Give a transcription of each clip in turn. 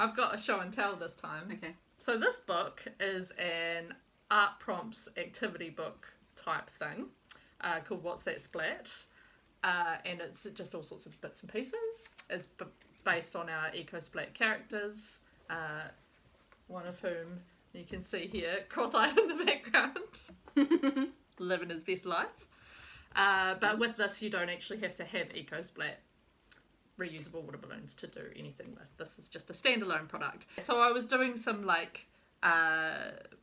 I've got a show and tell this time. Okay. So this book is an art prompts activity book type thing called What's That Splat? And it's just all sorts of bits and pieces. It's based on our Eco Splat characters, one of whom you can see here, cross-eyed in the background, living his best life. But with this, you don't actually have to have Eco Splat reusable water balloons to do anything with. This is just a standalone product. So I was doing some like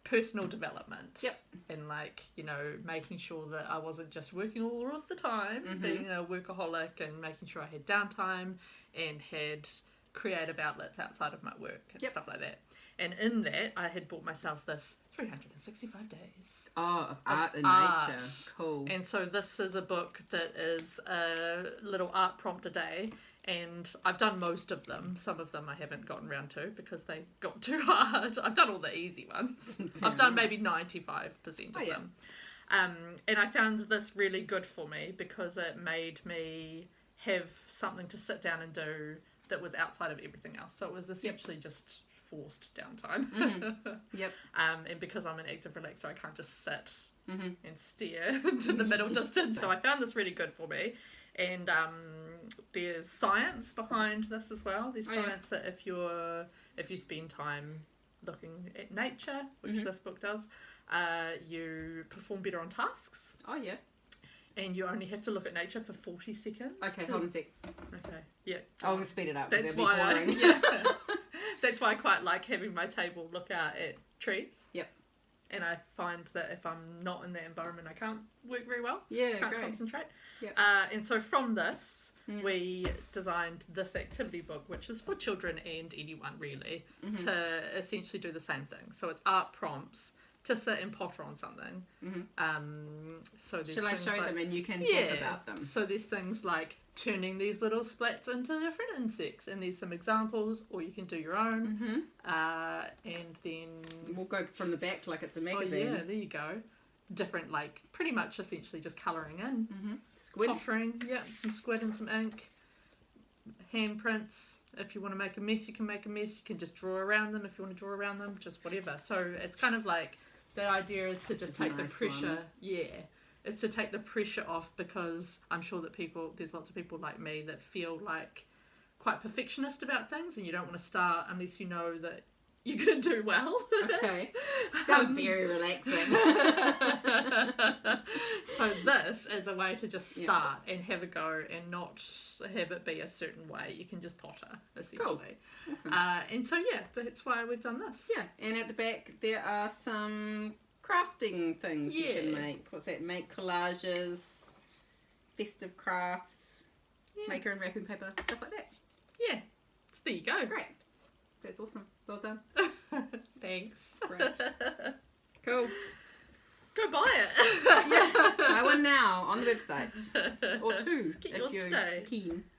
personal development. Yep. And like, you know, making sure that I wasn't just working all of the time, being a workaholic, and making sure I had downtime and had creative outlets outside of my work and stuff like that. And in that, I had bought myself this 365 days. Oh, of art and art. nature. Cool. And so this is a book that is a little art prompt a day, and I've done most of them. Some of them I haven't gotten around to because they got too hard. I've done all the easy ones. I've done maybe 95% of them. And I found this really good for me because it made me have something to sit down and do that was outside of everything else. So it was essentially just forced downtime. Yep. And because I'm an active relaxer, I can't just sit and stare into the middle distance. So I found this really good for me. And there's science behind this as well. There's science that if you spend time looking at nature, which this book does, you perform better on tasks. Oh, yeah. And you only have to look at nature for 40 seconds. Okay, hold on a sec. Okay, yeah. I'll speed it up. That's be why boring. that's why I quite like having my table look out at trees. Yep. And I find that if I'm not in that environment, I can't work very well. Yeah, can't great. concentrate. Yep. And so from this, we designed this activity book, which is for children and anyone really, to essentially do the same thing. So it's art prompts to sit and potter on something. So there's Shall I things show like, them and you can think about them? So there's things like turning these little splats into different insects, and there's some examples, or you can do your own. And then We'll go from the back like it's a magazine. oh yeah, there you go. Different, like pretty much essentially just colouring in. Squid. Pottering, some squid and some ink. Handprints. If you want to make a mess, you can make a mess. You can just draw around them if you want to draw around them. Just whatever. So it's kind of like the idea is to just take the pressure. Yeah, is to take the pressure off, because I'm sure that there's lots of people like me that feel like quite perfectionist about things, and you don't want to start unless you know that you're going to do well. Okay. Sounds very relaxing. So this is a way to just start and have a go and not have it be a certain way. You can just potter, essentially. Cool. Awesome. And so, that's why we've done this. Yeah, and at the back there are some crafting things you can make. What's that? Make collages, festive crafts, maker and wrapping paper, stuff like that. Yeah. So there you go. Great. That's awesome. Well done. Thanks. Great. Cool. Go buy it. Yeah, buy one now on the website. Or two Get if yours you're today. keen.